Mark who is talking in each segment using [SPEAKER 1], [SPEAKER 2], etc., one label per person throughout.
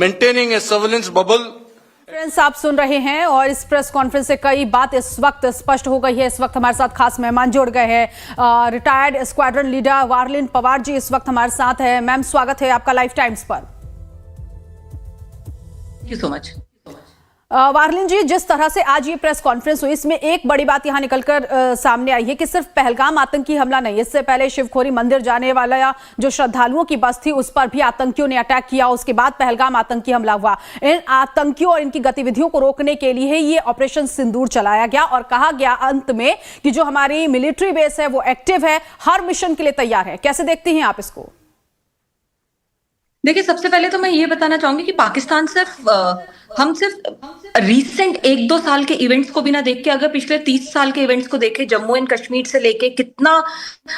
[SPEAKER 1] maintaining a surveillance bubble।
[SPEAKER 2] Friends, आप सुन रहे हैं और इस प्रेस कॉन्फ्रेंस से कई बात इस वक्त स्पष्ट हो गई है। इस वक्त हमारे साथ खास मेहमान जुड़ गए हैं। रिटायर्ड स्क्वाड्रन लीडर वारलिन पवार जी इस वक्त हमारे साथ है। मैम, स्वागत है आपका लाइफ टाइम्स पर।
[SPEAKER 3] Thank you so much.
[SPEAKER 2] वारलिन जी, जिस तरह से आज ये प्रेस कॉन्फ्रेंस हुई, इसमें एक बड़ी बात यहां निकलकर सामने आई है कि सिर्फ पहलगाम आतंकी हमला नहीं, इससे पहले शिवखोरी मंदिर जाने वाला जो श्रद्धालुओं की बस थी उस पर भी आतंकियों ने अटैक किया। उसके बाद पहलगाम आतंकी हमला हुआ। इन आतंकियों और इनकी गतिविधियों को रोकने के लिए ये ऑपरेशन सिंदूर चलाया गया और कहा गया अंत में कि जो हमारी मिलिट्री बेस है वो एक्टिव है, हर मिशन के लिए तैयार है। कैसे देखती हैं आप इसको?
[SPEAKER 3] देखिए, सबसे पहले तो मैं ये बताना चाहूंगी कि पाकिस्तान हम सिर्फ रीसेंट 1-2 साल के इवेंट्स को भी ना देख के, अगर पिछले 30 साल के इवेंट्स को देखे, जम्मू एंड कश्मीर से लेके कितना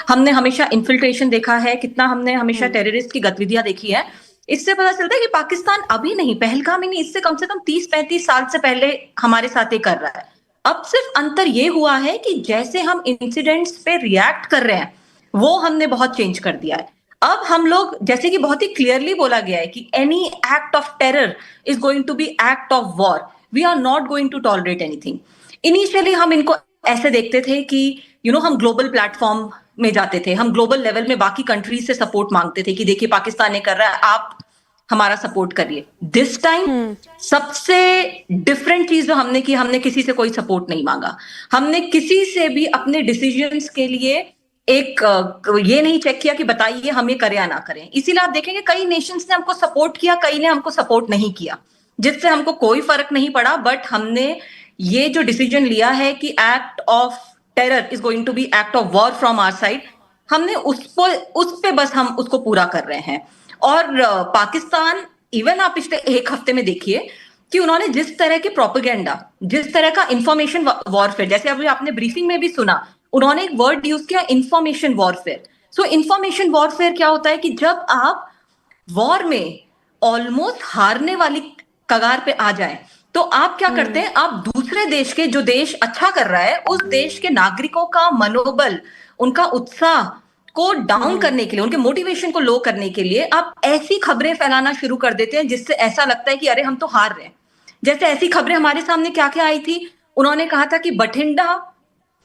[SPEAKER 3] हमने हमेशा इन्फिल्ट्रेशन देखा है, कितना हमने हमेशा टेररिस्ट की गतिविधियां देखी है, इससे पता चलता है कि पाकिस्तान अभी नहीं, पहलगाम ही नहीं, इससे कम से कम 30-35 साल से पहले हमारे साथ ये कर रहा है। अब सिर्फ अंतर ये हुआ है कि जैसे हम इंसिडेंट्स पे रिएक्ट कर रहे हैं वो हमने बहुत चेंज कर दिया है। अब हम लोग, जैसे कि बहुत ही क्लियरली बोला गया है कि any act of terror is going to be act of war, we are not going to tolerate anything. Initially हम इनको ऐसे देखते थे कि हम ग्लोबल प्लेटफॉर्म में जाते थे, हम ग्लोबल लेवल में बाकी कंट्रीज से सपोर्ट मांगते थे कि देखिए पाकिस्तान ने कर रहा है, आप हमारा सपोर्ट करिए। दिस टाइम सबसे डिफरेंट चीज जो हमने की, हमने किसी से कोई सपोर्ट नहीं मांगा। हमने किसी से भी अपने डिसीजंस के लिए एक ये नहीं चेक किया कि बताइए हम ये करें या ना करें। इसीलिए आप देखेंगे कई नेशंस ने हमको सपोर्ट किया, कई ने हमको सपोर्ट नहीं किया, जिससे हमको कोई फर्क नहीं पड़ा। बट हमने ये जो डिसीजन लिया है कि act of terror is going to be act of war from our side, हमने उस पे बस हम उसको पूरा कर रहे हैं। और पाकिस्तान, इवन आप पिछले एक हफ्ते में देखिए कि उन्होंने जिस तरह के प्रोपेगेंडा, जिस तरह का इंफॉर्मेशन वॉरफेयर, जैसे अभी आपने ब्रीफिंग में भी सुना, उन्होंने एक वर्ड यूज किया, इंफॉर्मेशन वॉरफेयर। सो इंफॉर्मेशन वॉरफेयर क्या होता है कि जब आप वॉर में ऑलमोस्ट हारने वाली कगार पे आ जाए तो आप क्या करते हैं, आप दूसरे देश के, जो देश अच्छा कर रहा है, उस देश के नागरिकों का मनोबल, उनका उत्साह को डाउन करने के लिए, उनके मोटिवेशन को लो करने के लिए आप ऐसी खबरें फैलाना शुरू कर देते हैं जिससे ऐसा लगता है कि अरे हम तो हार रहे हैं। जैसे ऐसी खबरें हमारे सामने क्या क्या आई थी, उन्होंने कहा था कि बठिंडा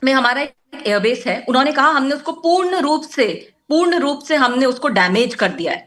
[SPEAKER 3] में हमारा एक एयरबेस है, उन्होंने कहा हमने उसको पूर्ण रूप से हमने उसको डैमेज कर दिया है।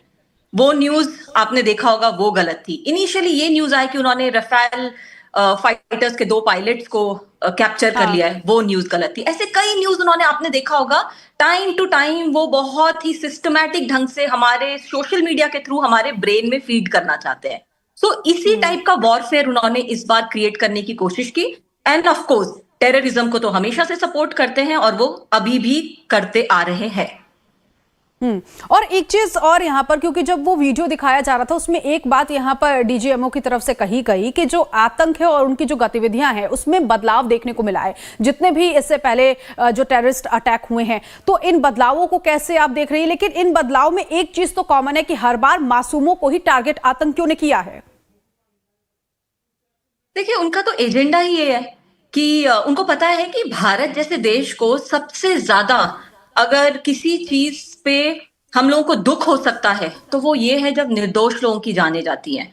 [SPEAKER 3] वो न्यूज आपने देखा होगा, वो गलत थी। इनिशियली ये न्यूज आई कि उन्होंने रफेल फाइटर्स के 2 पायलट्स को कैप्चर कर लिया है, वो न्यूज गलत थी। ऐसे कई न्यूज उन्होंने, आपने देखा होगा, टाइम टू टाइम वो बहुत ही सिस्टमैटिक ढंग से हमारे सोशल मीडिया के थ्रू हमारे ब्रेन में फीड करना चाहते हैं। सो इसी टाइप का वॉरफेयर उन्होंने इस बार क्रिएट करने की कोशिश की। एंड ऑफ कोर्स टेररिज्म को तो हमेशा से सपोर्ट करते हैं और वो अभी भी करते आ रहे हैं।
[SPEAKER 2] और एक चीज और यहाँ पर, क्योंकि जब वो वीडियो दिखाया जा रहा था उसमें एक बात यहाँ पर डीजीएमओ की तरफ से कही गई कि जो आतंक है और उनकी जो गतिविधियां हैं उसमें बदलाव देखने को मिला है। जितने भी इससे पहले जो टेररिस्ट अटैक हुए हैं, तो इन बदलावों को कैसे आप देख रही है? लेकिन इन बदलाव में एक चीज तो कॉमन है कि हर बार मासूमों को ही टारगेट आतंकियों ने किया है।
[SPEAKER 3] देखिए, उनका तो एजेंडा ही ये है कि उनको पता है कि भारत जैसे देश को सबसे ज्यादा अगर किसी चीज पे हम लोगों को दुख हो सकता है तो वो ये है जब निर्दोष लोगों की जानें जाती हैं।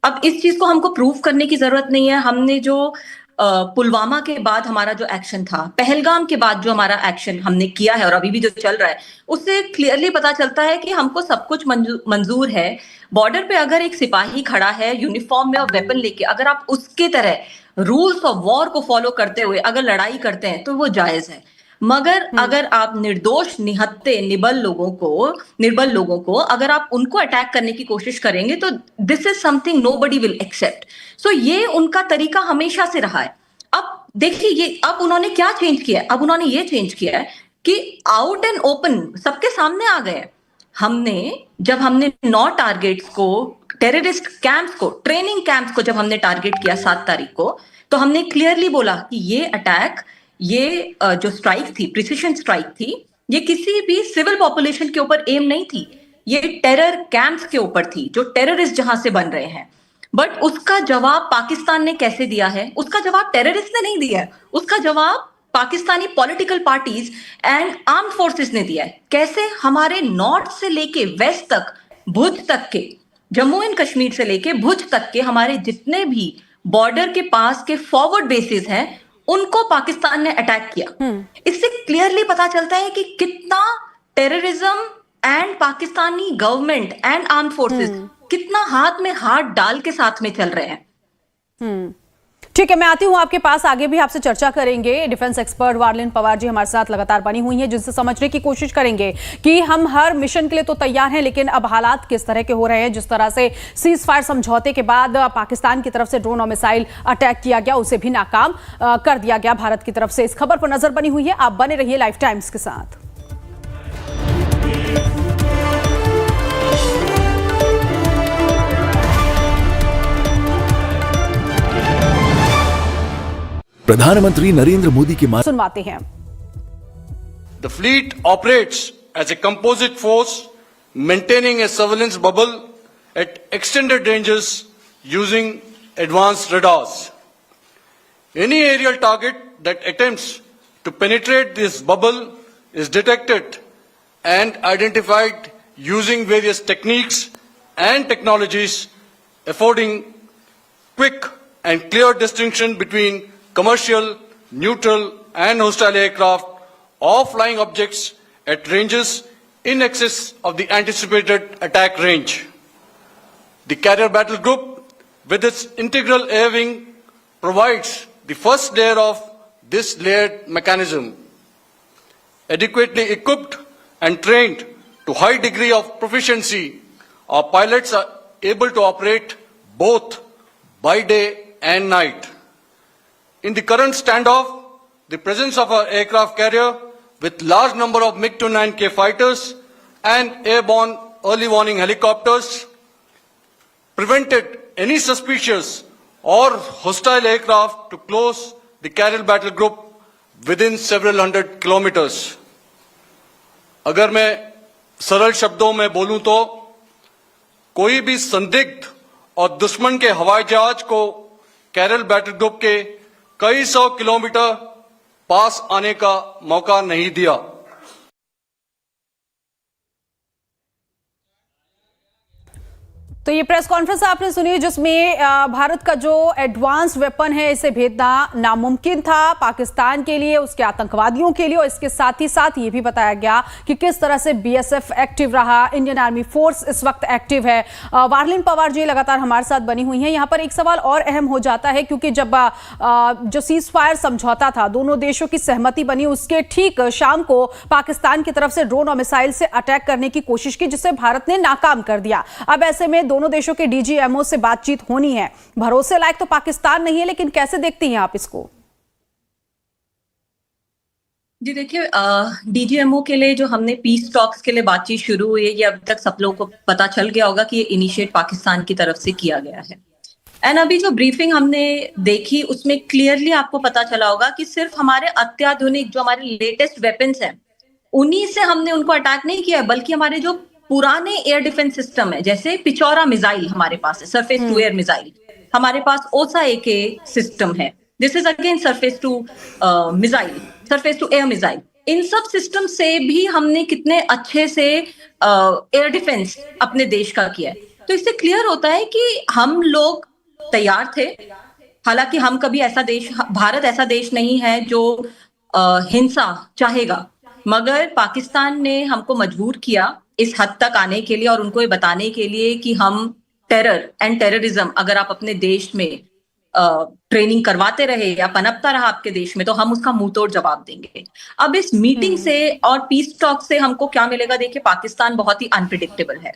[SPEAKER 3] अब इस चीज को हमको प्रूव करने की जरूरत नहीं है। हमने जो पुलवामा के बाद हमारा जो एक्शन था, पहलगाम के बाद जो हमारा एक्शन हमने किया है और अभी भी जो चल रहा है, उससे क्लियरली पता चलता है कि हमको सब कुछ मंजूर है। बॉर्डर पे अगर एक सिपाही खड़ा है यूनिफॉर्म में और वेपन लेके, अगर आप उसके तरह रूल्स ऑफ वॉर को फॉलो करते हुए अगर लड़ाई करते हैं तो वो जायज है। मगर अगर आप निर्दोष, निहत्थे, निर्बल लोगों को अगर आप उनको अटैक करने की कोशिश करेंगे तो this is something nobody will accept. So ये उनका तरीका हमेशा से रहा है। अब देखिए, ये अब उन्होंने क्या चेंज किया है, अब उन्होंने ये चेंज किया है कि आउट एंड ओपन सबके सामने आ गए। जब हमने 9 टारगेट्स को, टेररिस्ट कैंप्स को, ट्रेनिंग कैंप्स को जब हमने टारगेट किया 7 तारीख को, तो हमने क्लियरली बोला कि ये अटैक, ये जो स्ट्राइक थी, प्रिसिशन स्ट्राइक थी, ये किसी भी सिविल पॉपुलेशन के ऊपर एम नहीं थी, ये टेरर कैंप्स के ऊपर थी, जो टेररिस्ट जहां से बन रहे हैं। बट उसका जवाब पाकिस्तान ने कैसे दिया है? उसका जवाब टेररिस्ट ने नहीं दिया है, उसका जवाब Pakistani political parties and arm forces ने दिया है। कैसे? हमारे नॉर्थ से लेके वेस्ट तक, भुज तक के जम्मू एंड कश्मीर से लेके भुज तक के हमारे जितने भी बॉर्डर के पास के फॉरवर्ड बेसिस हैं उनको पाकिस्तान ने अटैक किया। इससे क्लियरली पता चलता है कि कितना terrorism and Pakistani government and arm forces कितना हाथ में हाथ डाल के साथ में चल रहे हैं।
[SPEAKER 2] ठीक है, मैं आती हूं आपके पास, आगे भी आपसे चर्चा करेंगे। डिफेंस एक्सपर्ट वारलिन पवार जी हमारे साथ लगातार बनी हुई हैं, जिनसे समझने की कोशिश करेंगे कि हम हर मिशन के लिए तो तैयार हैं, लेकिन अब हालात किस तरह के हो रहे हैं। जिस तरह से सीज फायर समझौते के बाद पाकिस्तान की तरफ से ड्रोन और मिसाइल अटैक किया गया, उसे भी नाकाम कर दिया गया भारत की तरफ से। इस खबर पर नजर बनी हुई है, आप बने रहिए लाइफ टाइम्स के साथ।
[SPEAKER 4] प्रधानमंत्री नरेंद्र मोदी की
[SPEAKER 2] सुनवाते हैं।
[SPEAKER 1] The fleet operates as a composite force, maintaining a surveillance bubble at extended ranges using advanced radars. Any aerial target that attempts to penetrate this bubble is detected and identified using various techniques and technologies, affording quick and clear distinction between commercial, neutral and hostile aircraft or flying objects at ranges in excess of the anticipated attack range. The Carrier Battle Group, with its integral air wing, provides the first layer of this layered mechanism. Adequately equipped and trained to high degree of proficiency, our pilots are able to operate both by day and night. In the current standoff, the presence of our aircraft carrier with large number of MiG-29K fighters and airborne early warning helicopters prevented any suspicious or hostile aircraft to close the Carrier Battle Group within several hundred kilometers. अगर मैं सरल शब्दों में बोलूं तो कोई भी संदिग्ध और दुश्मन के हवाई जहाज को कैरल बैटल ग्रुप के कई सौ किलोमीटर पास आने का मौका नहीं दिया।
[SPEAKER 2] तो ये प्रेस कॉन्फ्रेंस आपने सुनी, जिसमें भारत का जो एडवांस वेपन है इसे भेजना नामुमकिन था पाकिस्तान के लिए, उसके आतंकवादियों के लिए, और इसके साथ ही साथ ये भी बताया गया कि किस तरह से बीएसएफ एक्टिव रहा, इंडियन आर्मी फोर्स इस वक्त एक्टिव है। वारलिन पवार जी लगातार हमारे साथ बनी हुई हैं। यहाँ पर एक सवाल और अहम हो जाता है, क्योंकि जब जो सीज फायर समझौता था, दोनों देशों की सहमति बनी, उसके ठीक शाम को पाकिस्तान की तरफ से ड्रोन और मिसाइल से अटैक करने की कोशिश की, जिसे भारत ने नाकाम कर दिया। अब ऐसे में दोनों देशों के डीजीएमओ से बातचीत होनी है। भरोसे लायक तो पाकिस्तान नहीं है, लेकिन कैसे देखती हैं आप इसको?
[SPEAKER 3] जी देखिए, डीजीएमओ के लिए जो हमने पीस टॉक्स के लिए बातचीत शुरू हुई है, ये अब तक सब लोगों को पता चल गया होगा कि ये इनिशिएट पाकिस्तान की तरफ से किया गया है। एंड अभी जो ब्रीफिंग हमने देखी उसमें क्लियरली आपको पता चला होगा कि सिर्फ हमारे अत्याधुनिक जो हमारे लेटेस्ट वेपन्स हैं उन्हीं से हमने उनको अटैक नहीं किया है, बल्कि हमारे जो पुराने एयर डिफेंस सिस्टम है, जैसे पिचौरा मिसाइल हमारे पास है, सरफेस टू एयर मिसाइल, हमारे पास ओसा एके सिस्टम है, this is again surface to missile, surface to air missile. इन सब सिस्टम से भी हमने कितने अच्छे से एयर डिफेंस अपने देश का किया है। तो इससे क्लियर होता है कि हम लोग तैयार थे। हालांकि हम कभी ऐसा देश, भारत ऐसा देश नहीं है जो हिंसा चाहेगा, मगर पाकिस्तान ने हमको मजबूर किया इस हद तक आने के लिए, और उनको ये बताने के लिए कि हम टेरर एंड टेररिज्म अगर आप अपने देश में ट्रेनिंग करवाते रहे या पनपता रहा आपके देश में, तो हम उसका मुंह तोड़ जवाब देंगे। अब इस मीटिंग से और पीस टॉक से हमको क्या मिलेगा? देखिए, पाकिस्तान बहुत ही अनप्रिडिक्टेबल है।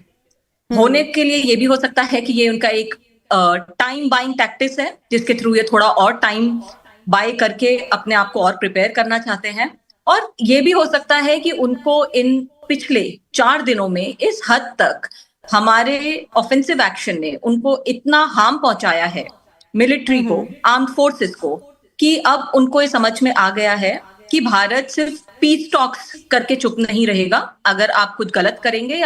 [SPEAKER 3] होने के लिए ये भी हो सकता है कि ये उनका एक टाइम बाइंग टैक्टिक्स है, जिसके थ्रू ये थोड़ा और टाइम बाय करके अपने आप को और प्रिपेयर करना चाहते हैं। और ये भी हो सकता है कि उनको इन पिछले 4 दिनों में इस हद तक हमारे ऑफेंसिव एक्शन ने उनको इतना हार्म पहुंचाया है, मिलिट्री को, आर्म फोर्सेस को, कि अब उनको ये समझ में आ गया है कि भारत सिर्फ पीस टॉक्स करके चुप नहीं रहेगा। अगर आप कुछ गलत करेंगे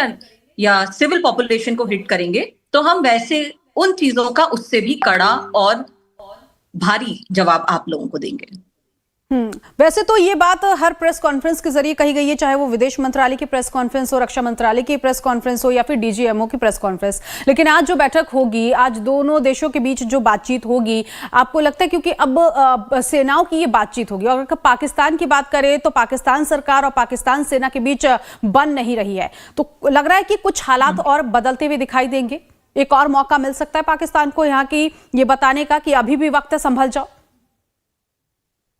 [SPEAKER 3] या सिविल पॉपुलेशन को हिट करेंगे, तो हम वैसे उन चीजों का उससे भी कड़ा और भारी जवाब आप लोगों को देंगे।
[SPEAKER 2] वैसे तो ये बात हर प्रेस कॉन्फ्रेंस के जरिए कही गई है, चाहे वो विदेश मंत्रालय की प्रेस कॉन्फ्रेंस हो, रक्षा मंत्रालय की प्रेस कॉन्फ्रेंस हो या फिर डीजीएमओ की प्रेस कॉन्फ्रेंस। लेकिन आज जो बैठक होगी, आज दोनों देशों के बीच जो बातचीत होगी, आपको लगता है क्योंकि अब सेनाओं की ये बातचीत होगी, और अगर पाकिस्तान की बात करें तो पाकिस्तान सरकार और पाकिस्तान सेना के बीच बन नहीं रही है, तो लग रहा है कि कुछ हालात और बदलते हुए दिखाई देंगे? एक और मौका मिल सकता है पाकिस्तान को यहाँ की ये बताने का कि अभी भी वक्त है, संभल जाओ?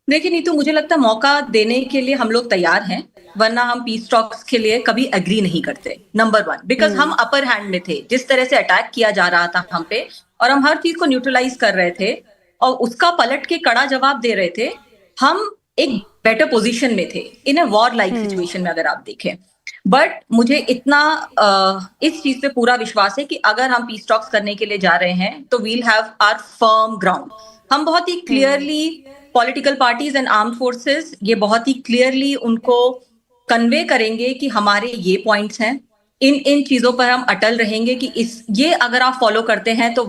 [SPEAKER 3] देखिए नीतू, मुझे लगता है मौका देने के लिए हम लोग तैयार हैं, वरना हम पीस टॉक्स के लिए कभी एग्री नहीं करते। नंबर 1, बिकॉज हम अपर हैंड में थे, जिस तरह से अटैक किया जा रहा था हम पे, और हम हर चीज को न्यूट्रलाइज कर रहे थे और उसका पलट के कड़ा जवाब दे रहे थे। हम एक बेटर पोजीशन में थे इन ए वॉर लाइक सिचुएशन में, अगर आप देखें। बट मुझे इतना इस चीज पे पूरा विश्वास है कि अगर हम पीस टॉक्स करने के लिए जा रहे हैं तो we'll have our firm ground. हम बहुत ही clearly, political parties and armed forces, ये बहुत ही क्लियरली उनको कन्वे करेंगे कि हमारे ये पॉइंट्स हैं, इन चीजों पर हम अटल रहेंगे कि ये अगर आप फॉलो करते हैं तो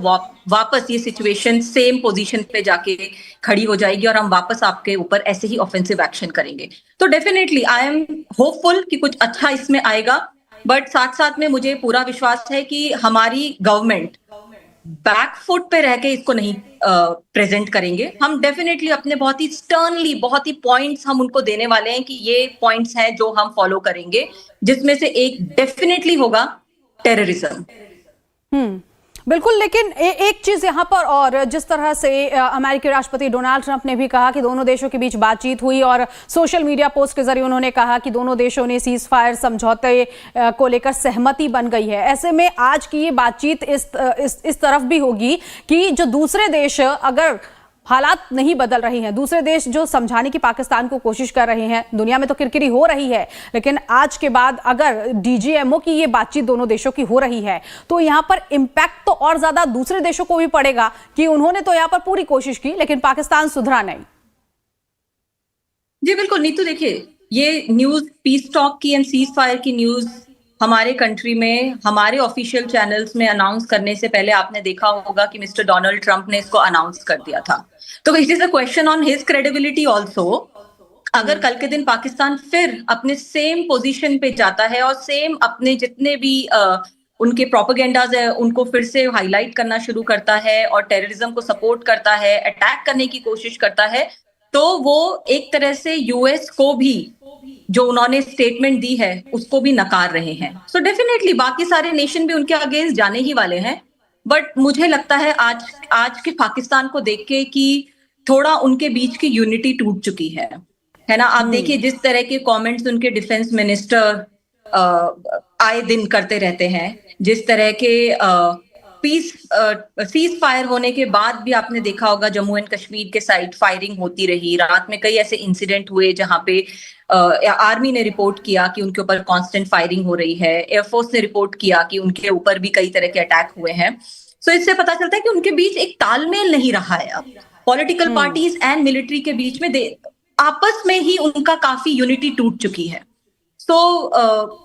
[SPEAKER 3] वापस ये सिचुएशन सेम पोजीशन पे जाके खड़ी हो जाएगी और हम वापस आपके ऊपर ऐसे ही ऑफेंसिव एक्शन करेंगे। तो डेफिनेटली आई एम होपफुल कि कुछ अच्छा इसमें आएगा, बट साथ साथ में मुझे पूरा विश्वास है कि हमारी गवर्नमेंट बैकफुट पे रह के इसको नहीं प्रेजेंट करेंगे। हम डेफिनेटली अपने बहुत ही स्टर्नली, बहुत ही पॉइंट्स हम उनको देने वाले हैं कि ये पॉइंट्स हैं जो हम फॉलो करेंगे, जिसमें से एक डेफिनेटली होगा टेररिज्म।
[SPEAKER 2] बिल्कुल, लेकिन एक चीज यहाँ पर, और जिस तरह से अमेरिकी राष्ट्रपति डोनाल्ड ट्रंप ने भी कहा कि दोनों देशों के बीच बातचीत हुई और सोशल मीडिया पोस्ट के जरिए उन्होंने कहा कि दोनों देशों ने सीज फायर समझौते को लेकर सहमति बन गई है। ऐसे में आज की ये बातचीत इस तरफ भी होगी कि जो दूसरे देश, अगर हालात नहीं बदल रही हैं, दूसरे देश जो समझाने की पाकिस्तान को कोशिश कर रहे हैं, दुनिया में तो किरकिरी हो रही है, लेकिन आज के बाद अगर डीजीएमओ की ये बातचीत दोनों देशों की हो रही है तो यहाँ पर इम्पैक्ट तो और ज्यादा दूसरे देशों को भी पड़ेगा कि उन्होंने तो यहाँ पर पूरी कोशिश की लेकिन पाकिस्तान सुधरा नहीं।
[SPEAKER 3] जी बिल्कुल नीतू, देखिए ये न्यूज पीस टॉक की एंड सीज फायर की न्यूज हमारे कंट्री में हमारे ऑफिशियल चैनल्स में अनाउंस करने से पहले आपने देखा होगा कि मिस्टर डोनाल्ड ट्रंप ने इसको अनाउंस कर दिया था। तो it is a question on his credibility also. अगर कल के दिन पाकिस्तान फिर अपने सेम पोजीशन पे जाता है और सेम अपने जितने भी उनके प्रोपेगेंडाज है उनको फिर से हाईलाइट करना शुरू करता है और टेररिज्म को सपोर्ट करता है, अटैक करने की कोशिश करता है, तो वो एक तरह से यूएस को भी जो उन्होंने स्टेटमेंट दी है उसको भी नकार रहे हैं। सो डेफिनेटली बाकी सारे नेशन भी उनके अगेंस्ट जाने ही वाले हैं। बट मुझे लगता है आज के पाकिस्तान को देख के कि थोड़ा उनके बीच की यूनिटी टूट चुकी है ना। आप देखिए जिस तरह के कमेंट्स उनके डिफेंस मिनिस्टर आए दिन करते रहते हैं, जिस तरह के सीज फायर होने के बाद भी आपने देखा होगा जम्मू एंड कश्मीर के साइड फायरिंग होती रही। रात में कई ऐसे इंसिडेंट हुए जहां पे आर्मी ने रिपोर्ट किया कि उनके ऊपर कांस्टेंट फायरिंग हो रही है, एयरफोर्स ने रिपोर्ट किया कि उनके ऊपर भी कई तरह के अटैक हुए हैं। सो इससे पता चलता है कि उनके बीच एक तालमेल नहीं रहा है। अब पॉलिटिकल पार्टीज एंड मिलिट्री के बीच में आपस में ही उनका काफी यूनिटी टूट चुकी है। सो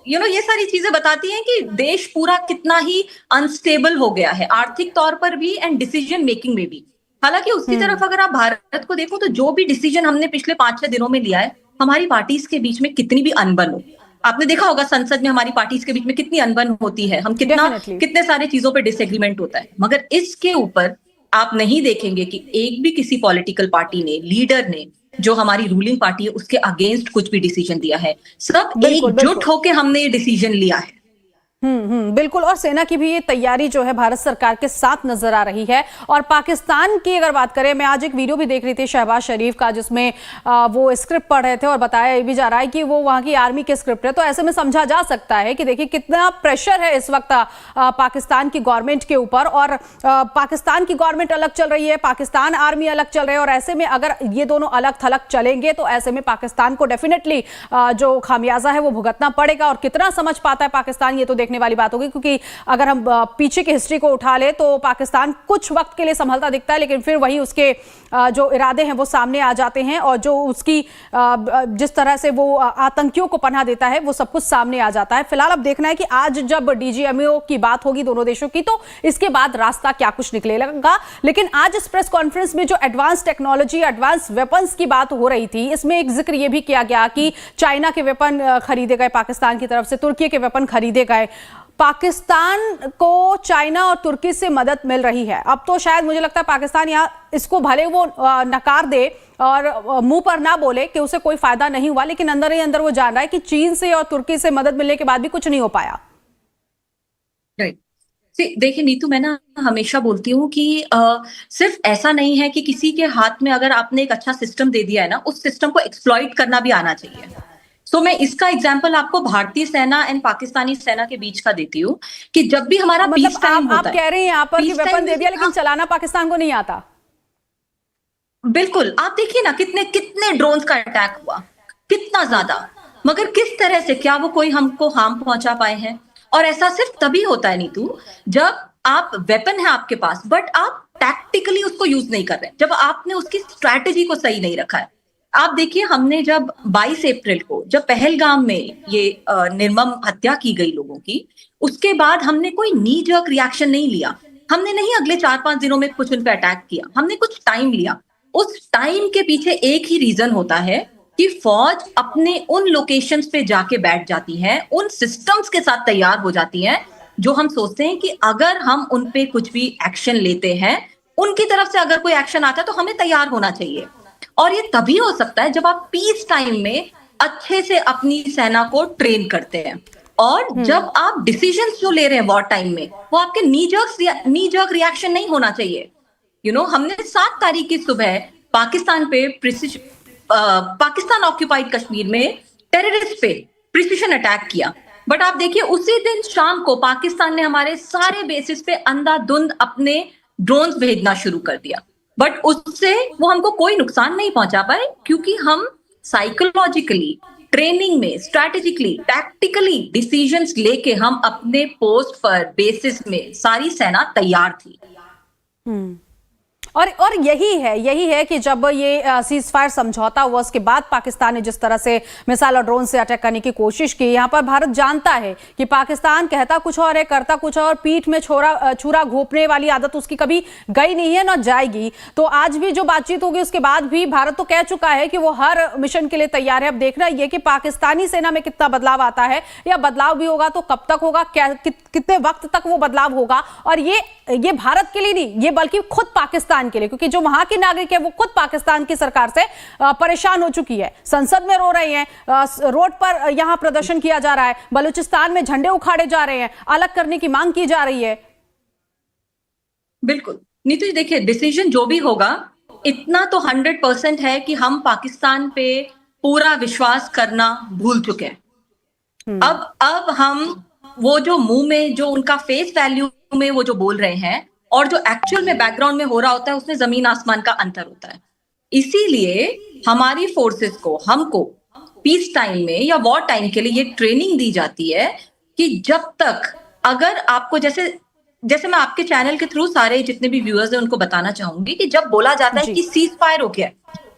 [SPEAKER 3] ये सारी चीजें बताती हैं कि देश पूरा कितना ही अनस्टेबल हो गया है, आर्थिक तौर पर भी एंड डिसीजन मेकिंग में भी। हालांकि उसकी तरफ अगर आप भारत को देखो तो जो भी डिसीजन हमने पिछले 5-6 दिनों में लिया है, हमारी पार्टीज के बीच में कितनी भी अनबन हो, आपने देखा होगा संसद में हमारी पार्टीज के बीच में कितनी अनबन होती है, हम कितने सारे चीजों पे डिसएग्रीमेंट होता है, मगर इसके ऊपर आप नहीं देखेंगे कि एक भी किसी पॉलिटिकल पार्टी ने, लीडर ने, जो हमारी रूलिंग पार्टी है उसके अगेंस्ट कुछ भी डिसीजन दिया है। सब एकजुट होकर हमने ये डिसीजन लिया है।
[SPEAKER 2] बिल्कुल, और सेना की भी ये तैयारी जो है भारत सरकार के साथ नजर आ रही है। और पाकिस्तान की अगर बात करें, मैं आज एक वीडियो भी देख रही थी शहबाज शरीफ का, जिसमें वो स्क्रिप्ट पढ़ रहे थे और बताया भी जा रहा है कि वो वहां की आर्मी के स्क्रिप्ट है। तो ऐसे में समझा जा सकता है कि देखिए कितना प्रेशर है इस वक्त पाकिस्तान की गवर्नमेंट के ऊपर, और पाकिस्तान की गवर्नमेंट अलग चल रही है, पाकिस्तान आर्मी अलग चल रही है, और ऐसे में अगर ये दोनों अलग थलग चलेंगे तो ऐसे में पाकिस्तान को डेफिनेटली जो खामियाजा है वो भुगतना पड़ेगा। और कितना समझ पाता है पाकिस्तान, ये तो देखने देखने वाली बात होगी, क्योंकि अगर हम पीछे की हिस्ट्री को उठा ले तो पाकिस्तान कुछ वक्त के लिए संभलता दिखता है, लेकिन फिर वही उसके जो इरादे हैं वो सामने आ जाते हैं, और जो उसकी जिस तरह से वो आतंकियों को पनाह देता है वो सब कुछ सामने आ जाता है। फिलहाल अब देखना है कि आज जब डीजीएमओ की बात होगी दोनों देशों की, तो इसके बाद रास्ता क्या कुछ निकलेगा। लेकिन आज इस प्रेस कॉन्फ्रेंस में जो एडवांस टेक्नोलॉजी, एडवांस वेपन्स की बात हो रही थी, इसमें एक जिक्र यह भी किया गया कि चाइना के वेपन खरीदे गए पाकिस्तान की तरफ से, तुर्की के वेपन खरीदे गए। पाकिस्तान को चाइना और तुर्की से मदद मिल रही है। अब तो शायद मुझे लगता है पाकिस्तान यहाँ इसको भले वो नकार दे और मुंह पर ना बोले कि उसे कोई फायदा नहीं हुआ, लेकिन अंदर ही अंदर वो जान रहा है कि चीन से और तुर्की से मदद मिलने के बाद भी कुछ नहीं हो पाया।
[SPEAKER 3] राइट। देखिए नीतू, मैं ना हमेशा बोलती हूँ कि सिर्फ ऐसा नहीं है कि किसी के हाथ में अगर आपने एक अच्छा सिस्टम दे दिया है ना, उस सिस्टम को एक्सप्लॉइट करना भी आना चाहिए। सो मैं इसका एग्जांपल आपको भारतीय सेना एंड पाकिस्तानी सेना के बीच का देती हूँ कि जब भी हमारा पीस टाइम होता है,
[SPEAKER 2] आप कह रहे हैं यहाँ पर कि वेपन दे दिया लेकिन चलाना पाकिस्तान को नहीं आता।
[SPEAKER 3] बिल्कुल, आप देखिए ना कितने कितने ड्रोन्स का अटैक हुआ, कितना ज्यादा, मगर किस तरह से, क्या वो कोई हमको हार्म पहुंचा पाए हैं? और ऐसा सिर्फ तभी होता है नीतू, जब आप वेपन है आपके पास बट आप टैक्टिकली उसको यूज नहीं कर रहे, जब आपने उसकी स्ट्रैटेजी को सही नहीं रखा है। आप देखिए, हमने जब 22 अप्रैल को जब पहलगाम में ये निर्मम हत्या की गई लोगों की, उसके बाद हमने कोई नी जर्क रिएक्शन नहीं लिया। हमने नहीं अगले 4-5 दिनों में कुछ उन पे अटैक किया, हमने कुछ टाइम लिया। उस टाइम के पीछे एक ही रीजन होता है कि फौज अपने उन लोकेशंस पे जाके बैठ जाती है, उन सिस्टम्स के साथ तैयार हो जाती है जो हम सोचते हैं कि अगर हम उन पे कुछ भी एक्शन लेते हैं, उनकी तरफ से अगर कोई एक्शन आता है तो हमें तैयार होना चाहिए। और ये तभी हो सकता है जब आप पीस टाइम में अच्छे से अपनी सेना को ट्रेन करते हैं, और जब आप डिसीजंस जो ले रहे हैं वॉर टाइम में, वो आपके नी जर्क रिएक्शन नहीं होना चाहिए। हमने 7 तारीख की सुबह पाकिस्तान पे पाकिस्तान ऑक्यूपाइड कश्मीर में टेररिस्ट पे प्रिसिशन अटैक किया, बट आप देखिए उसी दिन शाम को पाकिस्तान ने हमारे सारे बेसिस पे अंधाधुंध अपने ड्रोन्स भेजना शुरू कर दिया, बट उससे वो हमको कोई नुकसान नहीं पहुंचा पाए, क्योंकि हम साइकोलॉजिकली, ट्रेनिंग में, स्ट्रैटेजिकली, टैक्टिकली डिसीजंस लेके हम अपने पोस्ट पर, बेसिस में सारी सेना तैयार थी।
[SPEAKER 2] और यही है कि जब ये सीज फायर समझौता हुआ उसके बाद पाकिस्तान ने जिस तरह से मिसाइल और ड्रोन से अटैक करने की कोशिश की, यहाँ पर भारत जानता है कि पाकिस्तान कहता कुछ और है, करता कुछ और, पीठ में छुरा घोंपने वाली आदत उसकी कभी गई नहीं है, ना जाएगी। तो आज भी जो बातचीत होगी उसके बाद भी भारत तो कह चुका है कि वो हर मिशन के लिए तैयार है। अब देखना ये कि पाकिस्तानी सेना में कितना बदलाव आता है, या बदलाव भी होगा तो कब तक होगा, कितने वक्त तक वो बदलाव होगा। और ये भारत के लिए नहीं, ये बल्कि खुद पाकिस्तान के लिए, क्योंकि जो वहां के नागरिक है वो खुद पाकिस्तान की सरकार से परेशान हो चुकी है, संसद में रो रहे हैं, रोड पर यहां प्रदर्शन किया जा रहा है, बलूचिस्तान में झंडे उखाड़े जा रहे हैं, अलग करने की मांग की जा रही है।
[SPEAKER 3] बिल्कुल नीतू जी, देखिए डिसीजन जो भी होगा, इतना तो 100% है कि हम पाकिस्तान पे पूरा विश्वास करना भूल चुके हैं। अब हम वो जो मुंह में जो उनका फेस वैल्यू में वो जो बोल रहे हैं और जो एक्चुअल में बैकग्राउंड में हो रहा होता है, उसमें जमीन आसमान का अंतर होता है। इसीलिए हमारी फोर्सेस को, हमको पीस टाइम में या वॉर टाइम के लिए ये ट्रेनिंग दी जाती है कि जब तक, अगर आपको जैसे मैं आपके चैनल के थ्रू सारे जितने भी व्यूअर्स हैं उनको बताना चाहूंगी कि जब बोला जाता है कि सीज फायर हो गया,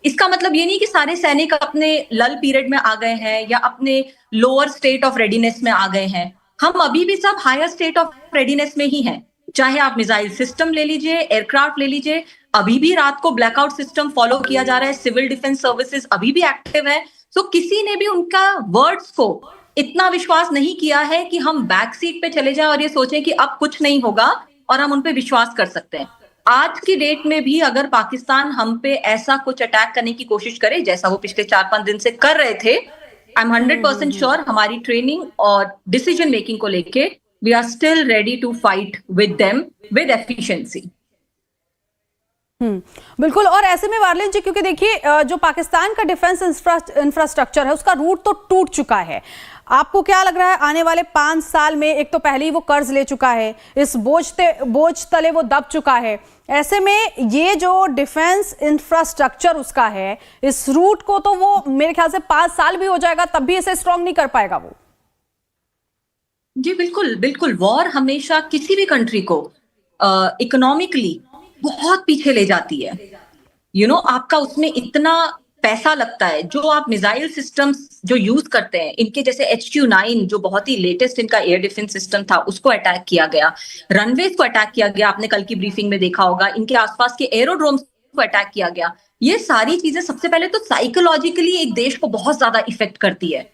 [SPEAKER 3] इसका मतलब ये नहीं कि सारे सैनिक अपने लल पीरियड में आ गए हैं या अपने लोअर स्टेट ऑफ रेडीनेस में आ गए हैं। हम अभी भी सब हायर स्टेट ऑफ रेडीनेस में ही हैं। चाहे आप मिसाइल सिस्टम ले लीजिए, एयरक्राफ्ट ले लीजिए, अभी भी रात को ब्लैकआउट सिस्टम फॉलो किया जा रहा है, सिविल डिफेंस सर्विसेज अभी भी एक्टिव है। सो किसी ने भी उनका वर्ड्स को इतना विश्वास नहीं किया है कि हम बैक सीट पे चले जाएं और ये सोचें कि अब कुछ नहीं होगा और हम उन पे विश्वास कर सकते हैं। आज की डेट में भी अगर पाकिस्तान हम पे ऐसा कुछ अटैक करने की कोशिश करे जैसा वो पिछले 4-5 दिन से कर रहे थे, आई एम 100% श्योर हमारी ट्रेनिंग और डिसीजन मेकिंग को लेके we are still ready to fight with them with efficiency।
[SPEAKER 2] बिल्कुल। और ऐसे में वारलिन जी, क्योंकि देखिए जो पाकिस्तान का डिफेंस इंफ्रास्ट्रक्चर है उसका रूट तो टूट चुका है। आपको क्या लग रहा है आने वाले 5 साल में, एक तो पहले ही वो कर्ज ले चुका है, इस बोझ तले वो दब चुका है, ऐसे में ये जो डिफेंस इंफ्रास्ट्रक्चर उसका है, इस रूट को तो वो मेरे ख्याल से 5 साल भी हो जाएगा तब भी इसे स्ट्रॉन्ग नहीं कर पाएगा वो।
[SPEAKER 3] जी बिल्कुल बिल्कुल, वॉर हमेशा किसी भी कंट्री को इकोनॉमिकली बहुत पीछे ले जाती है। आपका उसमें इतना पैसा लगता है, जो आप मिसाइल सिस्टम्स जो यूज करते हैं, इनके जैसे HQ-9 जो बहुत ही लेटेस्ट इनका एयर डिफेंस सिस्टम था, उसको अटैक किया गया, रनवेज को अटैक किया गया, आपने कल की ब्रीफिंग में देखा होगा, इनके आसपास के एरोड्रोम्स को अटैक किया गया। ये सारी चीजें सबसे पहले तो साइकोलॉजिकली एक देश को बहुत ज्यादा इफेक्ट करती है।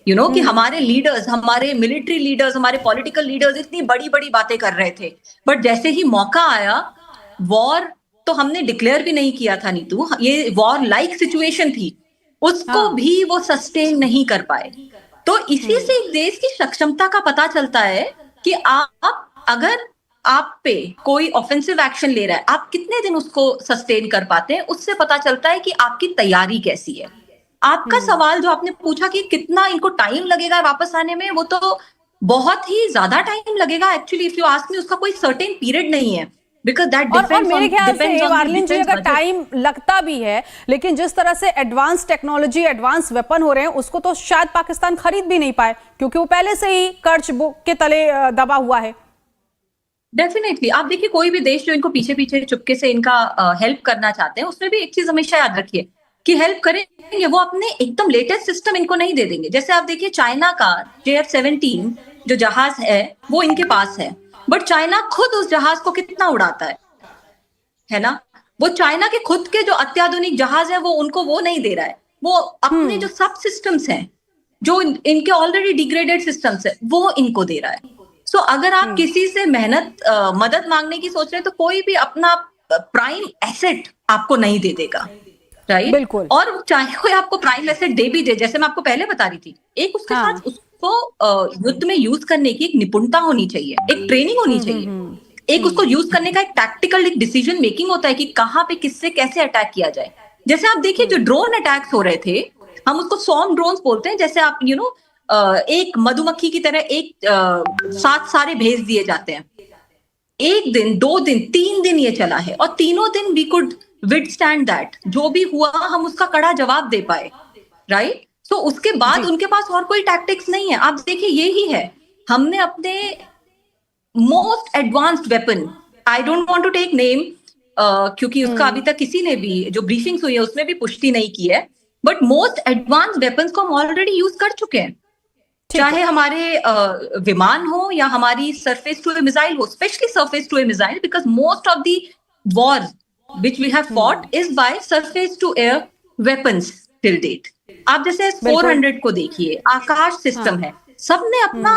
[SPEAKER 3] कि हमारे लीडर्स, हमारे मिलिट्री लीडर्स, हमारे पॉलिटिकल लीडर्स इतनी बड़ी बड़ी बातें कर रहे थे, बट जैसे ही मौका आया, वॉर तो हमने डिक्लेयर भी नहीं किया था नीतू, ये वॉर लाइक सिचुएशन थी, उसको भी वो सस्टेन नहीं कर पाए। तो इसी से एक देश की सक्षमता का पता चलता है कि आप अगर आप पे कोई ऑफेंसिव एक्शन ले रहा है, आप कितने दिन उसको सस्टेन कर पाते हैं, उससे पता चलता है कि आपकी तैयारी कैसी है। आपका सवाल जो आपने पूछा कि कितना इनको टाइम लगेगा वापस आने में, वो तो बहुत ही ज्यादा टाइम लगेगा actually, if you ask me, उसका कोई सर्टेन पीरियड नहीं है, बिकॉज दैट डिपेंड्स
[SPEAKER 2] मेरे ख्याल से वार्लिन जी, अगर
[SPEAKER 3] budget.
[SPEAKER 2] टाइम लगता भी है, लेकिन जिस तरह से एडवांस टेक्नोलॉजी, एडवांस वेपन हो रहे हैं, उसको तो शायद पाकिस्तान खरीद भी नहीं पाए, क्योंकि वो पहले से ही कर्ज के तले दबा हुआ है।
[SPEAKER 3] डेफिनेटली, आप देखिए कोई भी देश जो इनको पीछे पीछे चुपके से इनका हेल्प करना चाहते हैं, उसमें भी एक चीज हमेशा याद रखिए कि हेल्प करेंगे, वो अपने एकदम लेटेस्ट सिस्टम इनको नहीं दे देंगे। जैसे आप देखिए चाइना का JF-17 जो जहाज है, वो इनके पास है, बट चाइना खुद उस जहाज को कितना उड़ाता है ना? वो चाइना के खुद के जो अत्याधुनिक जहाज है, वो उनको वो नहीं दे रहा है, वो अपने जो सब सिस्टम्स हैं, जो इनके ऑलरेडी डिग्रेडेड सिस्टम्स है, वो इनको दे रहा है। सो अगर आप किसी से मदद मांगने की सोच रहे हैं, तो कोई भी अपना प्राइम एसेट आपको नहीं दे देगा, राइट?
[SPEAKER 2] बिल्कुल।
[SPEAKER 3] और चाहे कोई आपको प्राइम एसेट दे भी दे, जैसे मैं आपको पहले बता रही थी, एक उसके साथ उसको युद्ध में यूज करने की एक निपुणता होनी चाहिए, एक ट्रेनिंग होनी चाहिए, एक उसको यूज करने का एक टैक्टिकल एक डिसीजन मेकिंग होता है कि कहाँ पे किससे कैसे अटैक किया जाए। जैसे आप देखिए जो ड्रोन अटैक्स हो रहे थे, हम उसको स्वॉर्म ड्रोन्स बोलते हैं, जैसे आप एक मधुमक्खी की तरह एक साथ सारे भेज दिए जाते हैं, 1 दिन 2 दिन 3 दिन ये चला है, और तीनों दिन वी कुड विदस्टैंड दैट, जो भी हुआ हम उसका कड़ा जवाब दे पाए, राइट? सो उसके बाद उनके पास और कोई टैक्टिक्स नहीं है। आप देखिए ये ही है, हमने अपने most advanced weapon, I don't want to take name, क्योंकि उसका अभी तक किसी ने भी जो ब्रीफिंग्स हुई है उसमें भी पुष्टि नहीं की है, बट मोस्ट एडवांस्ड वेपन्स को हम ऑलरेडी यूज कर चुके हैं, चाहे हमारे विमान हो या हमारी सरफेस टू ए मिसाइल हो, specially surface to air missile, because most of the wars which we have fought is by surface to air weapons till date. आप जैसे S-400 को देखिए, आकाश सिस्टम है, सबने अपना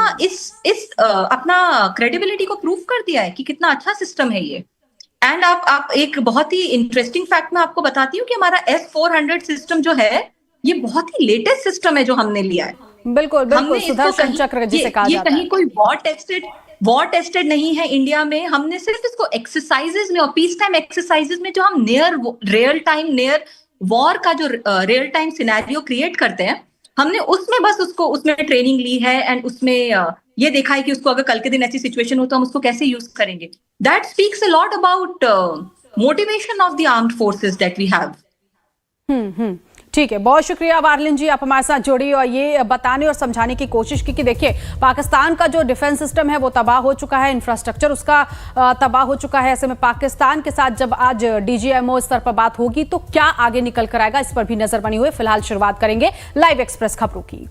[SPEAKER 3] अपना क्रेडिबिलिटी को प्रूव कर दिया है कि कितना अच्छा सिस्टम है ये। एंड आप एक बहुत ही इंटरेस्टिंग फैक्ट मैं आपको बताती हूँ कि हमारा S-400 सिस्टम जो है, ये बहुत ही लेटेस्ट सिस्टम है जो हमने लिया है।
[SPEAKER 2] बिल्कुल बिल्कुल, सुदर्शन चक्र जिसे कहा जाता है,
[SPEAKER 3] ये कहीं कोई वॉर टेस्टेड नहीं है इंडिया में। हमने सिर्फ इसको एक्सरसाइजेज में और पीस टाइम एक्सरसाइजेज में, जो हम नियर वॉर का जो रियल टाइम सिनेरियो क्रिएट करते हैं, हमने उसमें बस उसमें ट्रेनिंग ली है, एंड उसमें ये देखा है कि उसको अगर कल के दिन ऐसी सिचुएशन हो तो हम उसको कैसे यूज करेंगे। That speaks a lot about motivation of the armed forces that we have.
[SPEAKER 2] ठीक है, बहुत शुक्रिया वार्लिन जी, आप हमारे साथ जुड़ी और ये बताने और समझाने की कोशिश की कि देखिए पाकिस्तान का जो डिफेंस सिस्टम है वो तबाह हो चुका है, इंफ्रास्ट्रक्चर उसका तबाह हो चुका है। ऐसे में पाकिस्तान के साथ जब आज DGMO स्तर पर बात होगी तो क्या आगे निकल कर आएगा, इस पर भी नजर बनी हुई। फिलहाल शुरुआत करेंगे लाइव एक्सप्रेस खबरों की।